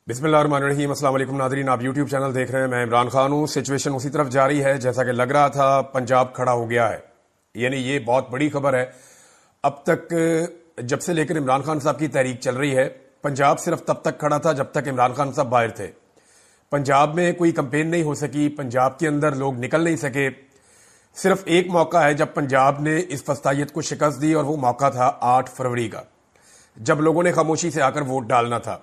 بسم اللہ الرحمن الرحیم۔ السلام علیکم ناظرین، آپ یوٹیوب چینل دیکھ رہے ہیں، میں عمران خان ہوں۔ سچویشن اسی طرف جاری ہے جیسا کہ لگ رہا تھا، پنجاب کھڑا ہو گیا ہے، یعنی یہ بہت بڑی خبر ہے۔ اب تک جب سے لے کر عمران خان صاحب کی تحریک چل رہی ہے، پنجاب صرف تب تک کھڑا تھا جب تک عمران خان صاحب باہر تھے۔ پنجاب میں کوئی کمپین نہیں ہو سکی، پنجاب کے اندر لوگ نکل نہیں سکے۔ صرف ایک موقع ہے جب پنجاب نے اس فسطائیت کو شکست دی، اور وہ موقع تھا 8 فروری کا، جب لوگوں نے خاموشی سے آ کر ووٹ ڈالنا تھا۔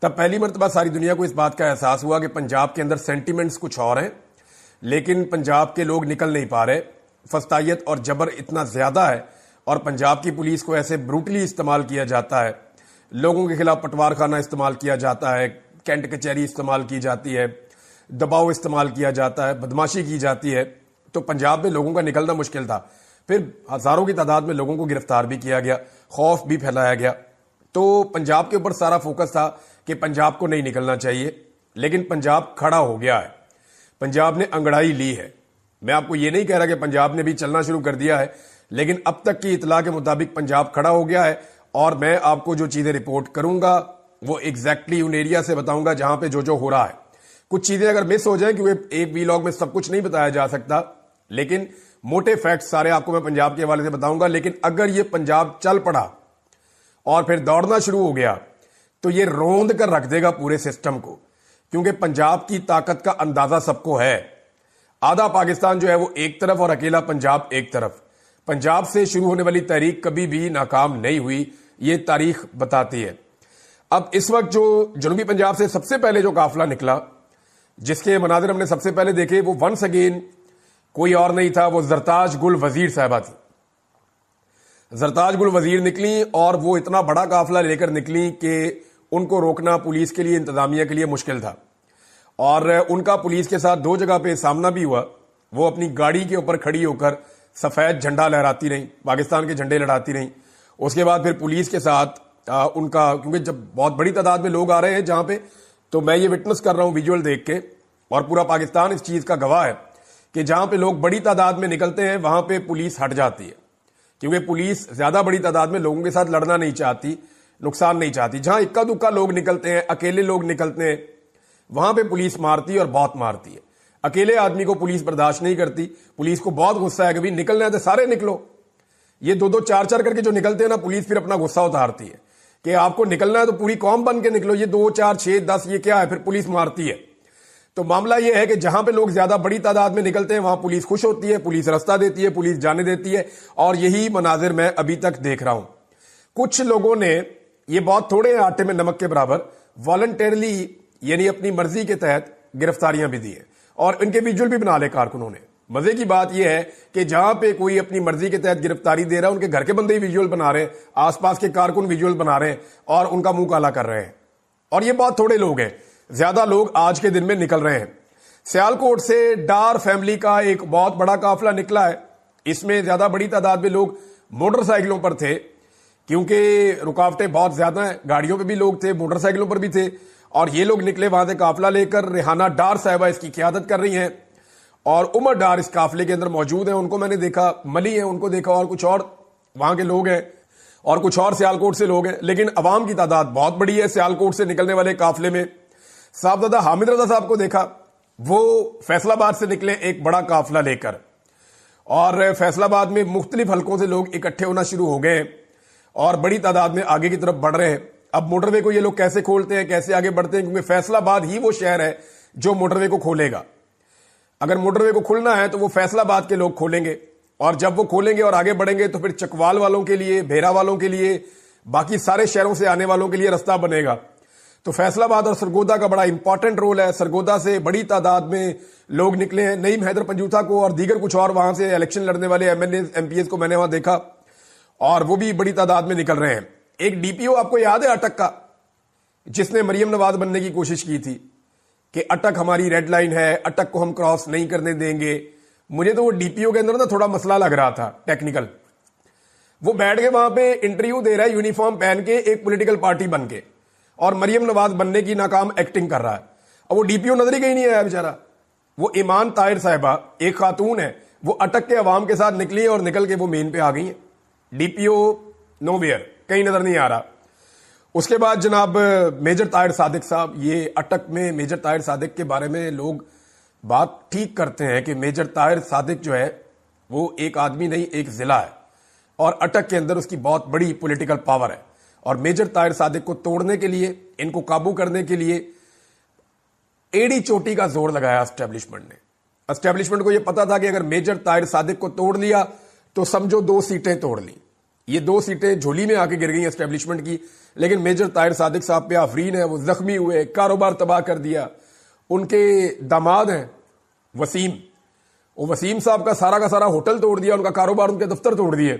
تب پہلی مرتبہ ساری دنیا کو اس بات کا احساس ہوا کہ پنجاب کے اندر سینٹیمنٹس کچھ اور ہیں، لیکن پنجاب کے لوگ نکل نہیں پا رہے۔ فسطائیت اور جبر اتنا زیادہ ہے، اور پنجاب کی پولیس کو ایسے بروٹلی استعمال کیا جاتا ہے، لوگوں کے خلاف پٹوار خانہ استعمال کیا جاتا ہے، کینٹ کچہری استعمال کی جاتی ہے، دباؤ استعمال کیا جاتا ہے، بدماشی کی جاتی ہے، تو پنجاب میں لوگوں کا نکلنا مشکل تھا۔ پھر ہزاروں کی تعداد میں لوگوں کو گرفتار بھی کیا گیا، خوف بھی پھیلایا گیا۔ تو پنجاب کے اوپر سارا فوکس تھا کہ پنجاب کو نہیں نکلنا چاہیے، لیکن پنجاب کھڑا ہو گیا ہے، پنجاب نے انگڑائی لی ہے۔ میں آپ کو یہ نہیں کہہ رہا کہ پنجاب نے بھی چلنا شروع کر دیا ہے، لیکن اب تک کی اطلاع کے مطابق پنجاب کھڑا ہو گیا ہے، اور میں آپ کو جو چیزیں رپورٹ کروں گا وہ ایگزیکٹلی ان ایریا سے بتاؤں گا جہاں پہ جو ہو رہا ہے۔ کچھ چیزیں اگر مس ہو جائیں، کیونکہ ایک ویلاگ میں سب کچھ نہیں بتایا جا سکتا، لیکن موٹے فیکٹس سارے آپ کو میں پنجاب کے حوالے سے بتاؤں گا۔ لیکن اگر یہ پنجاب چل پڑا اور پھر دوڑنا شروع ہو گیا تو یہ روند کر رکھ دے گا پورے سسٹم کو، کیونکہ پنجاب کی طاقت کا اندازہ سب کو ہے۔ آدھا پاکستان جو ہے وہ ایک طرف اور اکیلا پنجاب ایک طرف۔ پنجاب سے شروع ہونے والی تحریک کبھی بھی ناکام نہیں ہوئی، یہ تاریخ بتاتی ہے۔ اب اس وقت جو جنوبی پنجاب سے سب سے پہلے جو قافلہ نکلا، جس کے مناظر ہم نے سب سے پہلے دیکھے، وہ ونس اگین کوئی اور نہیں تھا، وہ زرتاج گل وزیر صاحبہ تھی۔ زرتاج گل وزیر نکلی، اور وہ اتنا بڑا قافلہ لے کر نکلی کہ ان کو روکنا پولیس کے لیے، انتظامیہ کے لیے مشکل تھا، اور ان کا پولیس کے ساتھ 2 جگہ پہ سامنا بھی ہوا۔ وہ اپنی گاڑی کے اوپر کھڑی ہو کر سفید جھنڈا لہراتی رہیں، پاکستان کے جھنڈے لڑاتی رہیں۔ اس کے بعد پھر پولیس کے ساتھ ان کا، کیونکہ جب بہت بڑی تعداد میں لوگ آ رہے ہیں جہاں پہ، تو میں یہ وٹنس کر رہا ہوں ویجول دیکھ کے، اور پورا پاکستان اس چیز کا گواہ ہے کہ جہاں پہ لوگ بڑی تعداد میں نکلتے ہیں وہاں پہ پولیس ہٹ جاتی ہے، کیونکہ پولیس زیادہ بڑی تعداد میں لوگوں کے ساتھ لڑنا نہیں چاہتی، نقصان نہیں چاہتی۔ جہاں اکا دکا لوگ نکلتے ہیں، اکیلے لوگ نکلتے ہیں، وہاں پہ پولیس مارتی ہے، اور بہت مارتی ہے۔ اکیلے آدمی کو پولیس برداشت نہیں کرتی، پولیس کو بہت غصہ ہے کہ بھی نکلنا ہے تو سارے نکلو۔ یہ 2-2 4-4 کر کے جو نکلتے ہیں نا، پولیس پھر اپنا غصہ اتارتی ہے کہ آپ کو نکلنا ہے تو پوری قوم بن کے نکلو، یہ 2 4 6 10 یہ کیا ہے، پھر پولیس مارتی ہے۔ تو معاملہ یہ ہے کہ جہاں پہ لوگ زیادہ بڑی تعداد میں نکلتے ہیں وہاں پولیس خوش ہوتی ہے، پولیس رستہ دیتی ہے، پولیس جانے دیتی ہے، اور یہی مناظر میں ابھی تک دیکھ رہا ہوں۔ کچھ لوگوں نے، یہ بہت تھوڑے آٹے میں نمک کے برابر، والنٹیرلی یعنی اپنی مرضی کے تحت گرفتاریاں بھی دی ہیں، اور ان کے ویجول بھی بنا لے کارکنوں نے۔ مزے کی بات یہ ہے کہ جہاں پہ کوئی اپنی مرضی کے تحت گرفتاری دے رہا ہے، ان کے گھر کے بندے ہی ویجول بنا رہے ہیں، آس پاس کے کارکن ویجول بنا رہے ہیں، اور ان کا منہ کالا کر رہے ہیں۔ اور یہ بہت تھوڑے لوگ ہیں، زیادہ لوگ آج کے دن میں نکل رہے ہیں۔ سیالکوٹ سے ڈار فیملی کا ایک بہت بڑا قافلہ نکلا ہے، اس میں زیادہ بڑی تعداد میں لوگ موٹر سائیکلوں پر تھے، کیونکہ رکاوٹیں بہت زیادہ ہیں، گاڑیوں پہ بھی لوگ تھے، موٹر سائیکلوں پر بھی تھے، اور یہ لوگ نکلے وہاں سے قافلہ لے کر۔ ریحانہ ڈار صاحبہ اس کی قیادت کر رہی ہیں، اور عمر ڈار اس قافلے کے اندر موجود ہیں، ان کو میں نے دیکھا، ملی ہیں ان کو دیکھا، اور کچھ اور وہاں کے لوگ ہیں، اور کچھ اور سیالکوٹ سے لوگ ہیں، لیکن عوام کی تعداد بہت بڑی ہے۔ سیالکوٹ سے نکلنے والے قافلے میں صاحبزادہ حامد رضا صاحب کو دیکھا، وہ فیصل آباد سے نکلے ایک بڑا قافلہ لے کر، اور فیصل آباد میں مختلف حلقوں سے لوگ اکٹھے ہونا شروع ہو گئے، اور بڑی تعداد میں آگے کی طرف بڑھ رہے ہیں۔ اب موٹر وے کو یہ لوگ کیسے کھولتے ہیں، کیسے آگے بڑھتے ہیں، کیونکہ فیصل آباد ہی وہ شہر ہے جو موٹر وے کو کھولے گا۔ اگر موٹر وے کو کھلنا ہے تو وہ فیصل آباد کے لوگ کھولیں گے، اور جب وہ کھولیں گے اور آگے بڑھیں گے تو پھر چکوال والوں کے لیے، بھیرا والوں کے لیے، باقی سارے شہروں سے آنے والوں کے لیے رستہ بنے گا۔ تو فیصل آباد اور سرگودا کا بڑا امپورٹنٹ رول ہے۔ سرگودا سے بڑی تعداد میں لوگ نکلے ہیں، نعیم حیدر پنجوتھا کو اور دیگر کچھ اور وہاں سے الیکشن لڑنے والے M L A M Ps کو میں نے وہاں دیکھا، اور وہ بھی بڑی تعداد میں نکل رہے ہیں۔ ایک ڈی پی او آپ کو یاد ہے اٹک کا، جس نے مریم نواز بننے کی کوشش کی تھی کہ اٹک ہماری ریڈ لائن ہے، اٹک کو ہم کراس نہیں کرنے دیں گے۔ مجھے تو وہ ڈی پی او کے اندر نا تھوڑا مسئلہ لگ رہا تھا ٹیکنیکل۔ وہ بیٹھ کے وہاں پہ انٹرویو دے رہا ہے یونیفارم پہن کے، ایک پولیٹیکل پارٹی بن کے، اور مریم نواز بننے کی ناکام ایکٹنگ کر رہا ہے، اور وہ ڈی پی او نظر ہی کہیں نہیں آیا بیچارہ۔ وہ ایمان طاہر صاحبہ ایک خاتون ہے، وہ اٹک کے عوام کے ساتھ نکلی اور نکل کے وہ مین پہ آ گئی ہیں۔ D P O know where, کہیں نظر نہیں آ رہا۔ اس کے بعد جناب میجر طاہر صادق صاحب، یہ اٹک میں میجر طاہر صادق کے بارے میں لوگ بات ٹھیک کرتے ہیں کہ میجر طاہر صادق جو ہے وہ ایک آدمی نہیں، ایک ضلع ہے، اور اٹک کے اندر اس کی بہت بڑی پولیٹیکل پاور ہے. اور میجر طاہر صادق کو توڑنے کے لیے، ان کو قابو کرنے کے لیے ایڑی چوٹی کا زور لگایا اسٹیبلشمنٹ نے. اسٹیبلشمنٹ کو یہ پتا تھا کہ اگر میجر طاہر صادق کو توڑ لیا تو سمجھو 2 سیٹیں توڑ لی. یہ 2 سیٹیں جھولی میں آ کے گر گئی اسٹیبلشمنٹ کی، لیکن میجر طاہر صادق صاحب پہ آفرین ہے، وہ زخمی ہوئے، کاروبار تباہ کر دیا. ان کے داماد ہیں وسیم، وہ وسیم صاحب کا سارا ہوٹل توڑ دیا، ان کا کاروبار، ان کے دفتر توڑ دیے،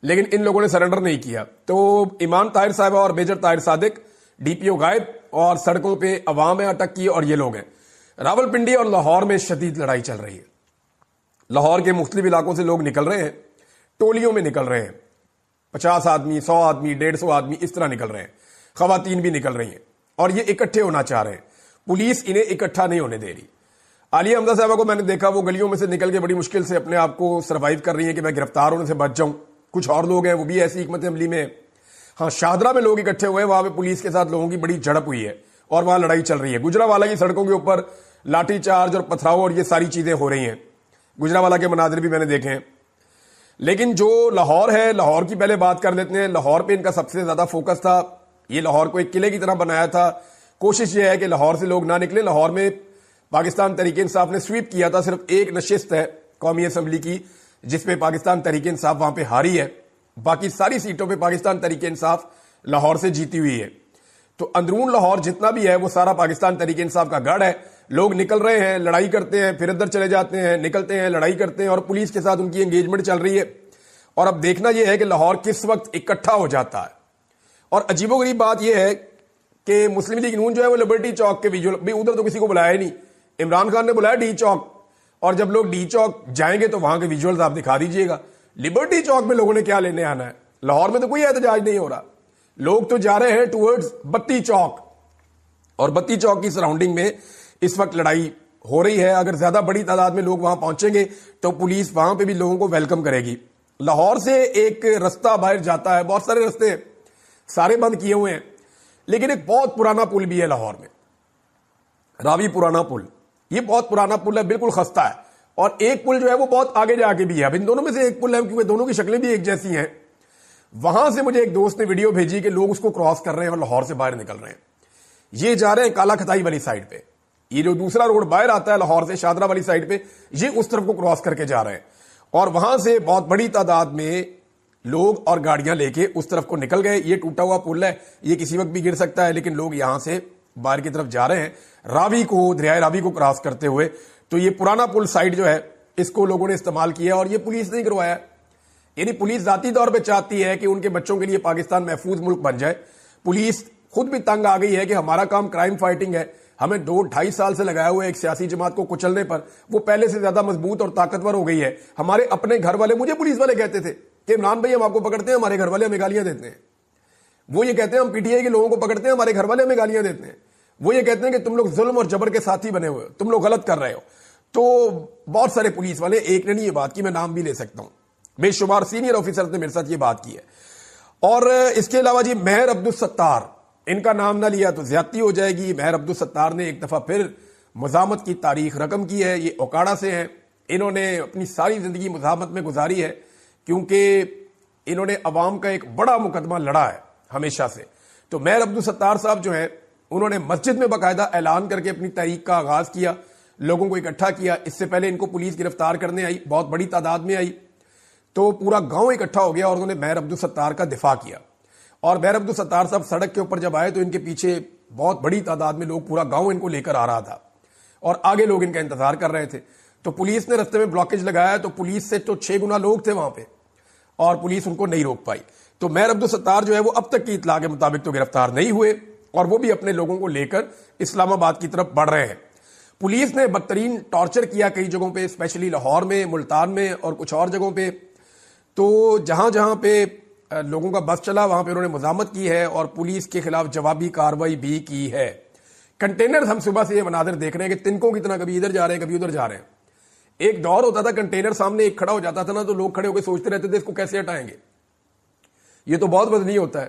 لیکن ان لوگوں نے سرنڈر نہیں کیا. تو ایمان طاہر صاحب اور میجر طاہر صادق، ڈی پی او غائب، اور سڑکوں پہ عوام ہے اٹک کی، اور یہ لوگ ہیں. راولپنڈی اور لاہور میں شدید لڑائی چل رہی ہے. لاہور کے مختلف علاقوں سے لوگ نکل رہے ہیں، ٹولیوں میں نکل رہے ہیں، 50 آدمی، 100 آدمی، 150 آدمی، اس طرح نکل رہے ہیں. خواتین بھی نکل رہی ہیں، اور یہ اکٹھے ہونا چاہ رہے ہیں. پولیس انہیں اکٹھا نہیں ہونے دے رہی. عالیہ حمزہ صاحبہ کو میں نے دیکھا، وہ گلیوں میں سے نکل کے بڑی مشکل سے اپنے آپ کو سروائیو کر رہی ہیں کہ میں گرفتار ہونے سے بچ جاؤں. کچھ اور لوگ ہیں وہ بھی ایسی حکمت عملی میں ہیں. ہاں، شاہدرہ میں لوگ اکٹھے ہوئے ہیں، وہاں پہ پولیس کے ساتھ لوگوں کی بڑی جھڑپ ہوئی ہے اور وہاں لڑائی چل رہی ہے. گجرانوالہ کی سڑکوں کے اوپر لاٹھی چارج اور پتھراؤ اور یہ ساری چیزیں ہو رہی ہیں. گجرانوالہ کے مناظر بھی میں نے دیکھے ہیں. لیکن جو لاہور ہے، لاہور کی پہلے بات کر لیتے ہیں. لاہور پہ ان کا سب سے زیادہ فوکس تھا. یہ لاہور کو ایک قلعے کی طرح بنایا تھا. کوشش یہ ہے کہ لاہور سے لوگ نہ نکلے. لاہور میں پاکستان تحریک انصاف نے سویپ کیا تھا. صرف ایک نشست ہے قومی اسمبلی کی جس پہ پاکستان تحریک انصاف وہاں پہ ہاری ہے. باقی ساری سیٹوں پہ پاکستان تحریک انصاف لاہور سے جیتی ہوئی ہے. تو اندرون لاہور جتنا بھی ہے وہ سارا پاکستان تحریک انصاف کا گڑھ ہے. لوگ نکل رہے ہیں، لڑائی کرتے ہیں، پھر ادھر چلے جاتے ہیں، نکلتے ہیں، لڑائی کرتے ہیں، اور پولیس کے ساتھ ان کی انگیجمنٹ چل رہی ہے. اور اب دیکھنا یہ ہے کہ لاہور کس وقت اکٹھا ہو جاتا ہے. اور عجیب و غریب بات یہ ہے کہ مسلم لیگ نون جو ہے وہ لبرٹی چوک کے ویژول، بھی ادھر تو کسی کو بلایا ہی نہیں. عمران خان نے بلایا ڈی چوک، اور جب لوگ ڈی چوک جائیں گے تو وہاں کے ویژولز آپ دکھا دیجئے گا. لبرٹی چوک میں لوگوں نے کیا لینے آنا ہے؟ لاہور میں تو کوئی احتجاج نہیں ہو رہا. لوگ تو جا رہے ہیں ٹورڈز بتی چوک، اور بتی چوک کی سراؤنڈنگ میں اس وقت لڑائی ہو رہی ہے. اگر زیادہ بڑی تعداد میں لوگ وہاں پہنچیں گے تو پولیس وہاں پہ بھی لوگوں کو ویلکم کرے گی. لاہور سے ایک رستہ باہر جاتا ہے، بہت سارے رستے ہیں، سارے بند کیے ہوئے ہیں، لیکن ایک بہت پرانا پل بھی ہے لاہور میں، راوی پرانا پل. یہ بہت پرانا پل ہے، بالکل خستہ ہے. اور ایک پل جو ہے وہ بہت آگے جا کے بھی ہے. اب ان دونوں میں سے ایک پل ہے کیونکہ دونوں کی شکلیں بھی ایک جیسی ہیں. وہاں سے مجھے ایک دوست نے ویڈیو بھیجی کہ لوگ اس کو کراس کر رہے ہیں اور لاہور سے باہر نکل رہے ہیں. یہ جا رہے ہیں کالا کھتائی والی سائڈ پہ. یہ جو دوسرا روڈ باہر آتا ہے لاہور سے شاہدرہ والی سائڈ پہ، یہ اس طرف کو کراس کر کے جا رہے ہیں. اور وہاں سے بہت بڑی تعداد میں لوگ اور گاڑیاں لے کے اس طرف کو نکل گئے. یہ ٹوٹا ہوا پل ہے، یہ کسی وقت بھی گر سکتا ہے، لیکن لوگ یہاں سے باہر کی طرف جا رہے ہیں راوی کو، دریائے راوی کو کراس کرتے ہوئے. تو یہ پرانا پل سائٹ جو ہے اس کو لوگوں نے استعمال کیا، اور یہ پولیس نے کروایا. یعنی پولیس ذاتی طور پہ چاہتی ہے کہ ان کے بچوں کے لیے پاکستان محفوظ ملک بن جائے. پولیس خود بھی تنگ آ گئی ہے کہ ہمارا کام کرائم فائٹنگ ہے، ہمیں 2-2.5 سال سے لگایا ہوا ہے ایک سیاسی جماعت کو کچلنے پر. وہ پہلے سے زیادہ مضبوط اور طاقتور ہو گئی ہے. ہمارے اپنے گھر والے، مجھے پولیس والے کہتے تھے کہ عمران بھائی ہم آپ کو پکڑتے ہیں، ہمارے گھر والے ہمیں گالیاں دیتے ہیں. وہ یہ کہتے ہیں ہم پی ٹی آئی کے لوگوں کو پکڑتے ہیں، ہمارے گھر والے ہمیں گالیاں دیتے ہیں. وہ یہ کہتے ہیں کہ تم لوگ ظلم اور جبر کے ساتھی بنے ہوئے ہو، تم لوگ غلط کر رہے ہو. تو بہت سارے پولیس والے، ایک نے نہیں یہ بات کی، میں نام بھی لے سکتا ہوں، بے شمار سینئر آفیسر نے میرے ساتھ یہ بات کی ہے. اور اس کے علاوہ جی مہر عبدالستار، ان کا نام نہ لیا تو زیادتی ہو جائے گی. مہر عبدالستار نے ایک دفعہ پھر مزاحمت کی تاریخ رقم کی ہے. یہ اوکاڑا سے ہیں. انہوں نے اپنی ساری زندگی مزاحمت میں گزاری ہے کیونکہ انہوں نے عوام کا ایک بڑا مقدمہ لڑا ہے ہمیشہ سے. تو مہر عبدالستار صاحب جو ہیں انہوں نے مسجد میں باقاعدہ اعلان کر کے اپنی تحریک کا آغاز کیا، لوگوں کو اکٹھا کیا. اس سے پہلے ان کو پولیس گرفتار کرنے آئی، بہت بڑی تعداد میں آئی، تو پورا گاؤں اکٹھا ہو گیا اور انہوں نے مہر عبدالستار کا دفاع کیا. اور مہر عبدالستار صاحب سڑک کے اوپر جب آئے تو ان کے پیچھے بہت بڑی تعداد میں لوگ، پورا گاؤں ان کو لے کر آ رہا تھا اور آگے لوگ ان کا انتظار کر رہے تھے. تو پولیس نے رستے میں بلاکیج لگایا، تو پولیس سے تو 6 گنا لوگ تھے وہاں پہ اور پولیس ان کو نہیں روک پائی. تو مہر عبدالستار جو ہے وہ اب تک کی اطلاع کے مطابق تو گرفتار نہیں ہوئے، اور وہ بھی اپنے لوگوں کو لے کر اسلام آباد کی طرف بڑھ رہے ہیں. پولیس نے بدترین ٹارچر کیا کئی جگہوں پہ، اسپیشلی لاہور میں، ملتان میں اور کچھ اور جگہوں پہ. تو جہاں جہاں پہ لوگوں کا بس چلا وہاں پہ انہوں نے مزاحمت کی ہے اور پولیس کے خلاف جوابی کارروائی بھی کی ہے. کنٹینر، ہم صبح سے یہ مناظر دیکھ رہے ہیں کہ تنکوں کی طرح کبھی ادھر جا رہے ہیں کبھی ادھر جا رہے ہیں. ایک دور ہوتا تھا کنٹینر سامنے ایک کھڑا ہو جاتا تھا نا تو لوگ کھڑے ہو کے سوچتے رہتے تھے اس کو کیسے ہٹائیں گے، یہ تو بہت وزنی ہوتا ہے.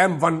M1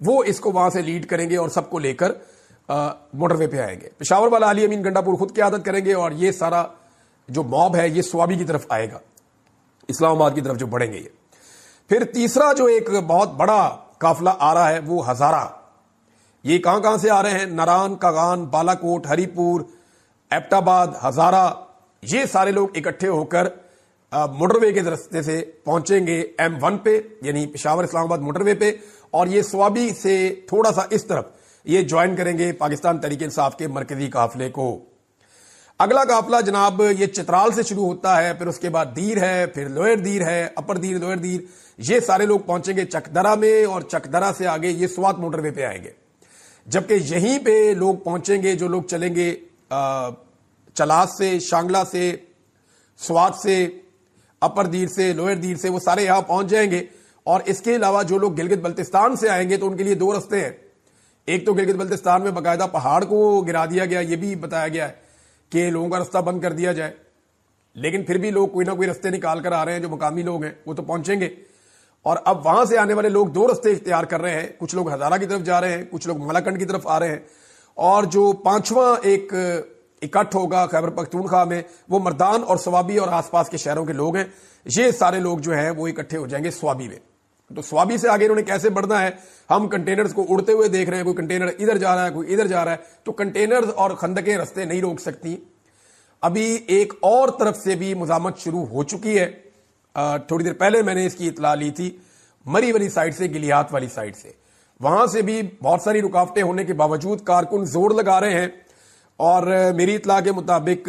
وہ اس کو وہاں سے لیڈ کریں گے اور سب کو لے کر موٹر وے پہ آئیں گے. پشاور والا علی امین گنڈا پور خود قیادت کریں گے اور یہ سارا جو موب ہے یہ سوابی کی طرف آئے گا, اسلام آباد کی طرف جو بڑھیں گے یہ. پھر تیسرا جو ایک بہت بڑا قافلہ آ رہا ہے وہ ہزارہ. یہ کہاں سے آ رہے ہیں؟ ناران, کاغان, بالا کوٹ, ہری پور, ایبٹ آباد, ہزارہ, یہ سارے لوگ اکٹھے ہو کر موٹر وے کے راستے سے پہنچیں گے M1 پہ, یعنی پشاور اسلام آباد موٹر وے پہ, اور یہ سوابی سے تھوڑا سا اس طرف یہ جوائن کریں گے پاکستان تحریک انصاف کے مرکزی قافلے کو. اگلا قافلہ جناب یہ چترال سے شروع ہوتا ہے, پھر اس کے بعد دیر ہے, پھر لوئر دیر ہے, اپر دیر, لوئر دیر, یہ سارے لوگ پہنچیں گے چکدرا میں, اور چکدرا سے آگے یہ سوات موٹر وے پہ آئیں گے. جبکہ یہیں پہ لوگ پہنچیں گے جو لوگ چلیں گے چلاس سے, شانگلہ سے, سوات سے, اپر دیر سے, لوئر دیر سے, وہ سارے یہاں پہنچ جائیں گے. اور اس کے علاوہ جو لوگ گلگت بلتستان سے آئیں گے تو ان کے لیے دو رستے ہیں. ایک تو گلگت بلتستان میں باقاعدہ پہاڑ کو گرا دیا گیا, یہ بھی بتایا گیا ہے کہ لوگوں کا رستہ بند کر دیا جائے, لیکن پھر بھی لوگ کوئی نہ کوئی رستے نکال کر آ رہے ہیں. جو مقامی لوگ ہیں وہ تو پہنچیں گے, اور اب وہاں سے آنے والے لوگ دو رستے اختیار کر رہے ہیں. کچھ لوگ ہزارہ کی طرف جا رہے ہیں, کچھ لوگ مالاکنڈ کی طرف آ رہے ہیں, اور جو پانچواں ایک اکٹھ ہوگا خیبر پختونخوا میں وہ مردان اور سوابی اور آس پاس کے شہروں کے لوگ ہیں. یہ سارے لوگ جو ہیں وہ اکٹھے ہو جائیں گے سوابی میں. تو سوابی سے آگے انہوں نے کیسے بڑھنا ہے؟ ہم کنٹینرز کو اڑتے ہوئے دیکھ رہے ہیں, کوئی کنٹینر ادھر جا رہا ہے, کوئی ادھر جا رہا ہے, تو کنٹینرز اور خندقیں رستے نہیں روک سکتی. ابھی ایک اور طرف سے بھی مزاحمت شروع ہو چکی ہے. تھوڑی دیر پہلے میں نے اس کی اطلاع لی تھی, مری والی سائڈ سے, گلیات والی سائڈ سے, وہاں سے بھی بہت ساری رکاوٹیں ہونے کے باوجود کارکن زور لگا رہے ہیں. اور میری اطلاع کے مطابق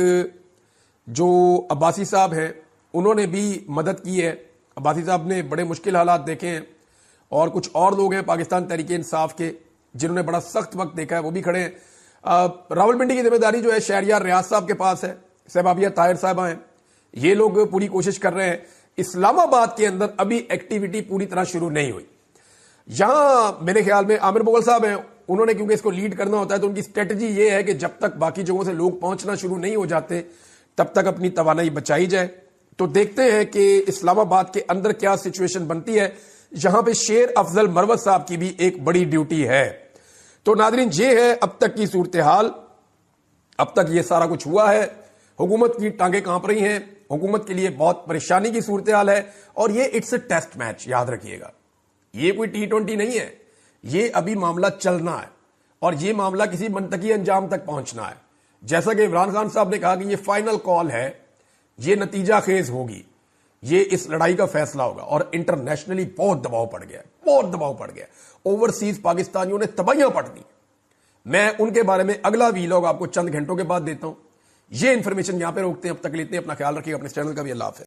جو عباسی صاحب ہیں انہوں نے بھی مدد کی ہے. عباسی صاحب نے بڑے مشکل حالات دیکھے ہیں, اور کچھ اور لوگ ہیں پاکستان تحریک انصاف کے جنہوں نے بڑا سخت وقت دیکھا ہے, وہ بھی کھڑے ہیں. راولپنڈی کی ذمہ داری جو ہے شہریار ریاض صاحب کے پاس ہے, صاحبابیہ طاہر صاحبہ ہیں, یہ لوگ پوری کوشش کر رہے ہیں. اسلام آباد کے اندر ابھی ایکٹیویٹی پوری طرح شروع نہیں ہوئی. یہاں میرے خیال میں عامر مغل صاحب ہیں, انہوں نے کیونکہ اس کو لیڈ کرنا ہوتا ہے تو ان کی اسٹریٹجی یہ ہے کہ جب تک باقی جگہوں سے لوگ پہنچنا شروع نہیں ہو جاتے تب تک اپنی توانائی بچائی جائے. تو دیکھتے ہیں کہ اسلام آباد کے اندر کیا سچویشن بنتی ہے. یہاں پہ شیر افضل مروت صاحب کی بھی ایک بڑی ڈیوٹی ہے. تو ناظرین یہ ہے اب تک کی صورتحال. اب تک یہ سارا کچھ ہوا ہے, حکومت کی ٹانگیں کانپ رہی ہیں, حکومت کے لیے بہت پریشانی کی صورتحال ہے, اور یہ اٹس اے ٹیسٹ میچ, یاد رکھیے گا. یہ کوئی T20 نہیں ہے, یہ ابھی معاملہ چلنا ہے, اور یہ معاملہ کسی منطقی انجام تک پہنچنا ہے. جیسا کہ عمران خان صاحب نے کہا کہ یہ فائنل کال ہے, یہ نتیجہ خیز ہوگی, یہ اس لڑائی کا فیصلہ ہوگا. اور انٹرنیشنلی بہت دباؤ پڑ گیا, بہت دباؤ پڑ گیا. اوورسیز پاکستانیوں نے تباہیاں پڑ دی. میں ان کے بارے میں اگلا ویلاگ آپ کو چند گھنٹوں کے بعد دیتا ہوں. یہ انفارمیشن یہاں پہ روکتے ہیں, اب تک لیتے ہیں. اپنا خیال رکھیے, اپنے چینل کا بھی. اللہ حافظ.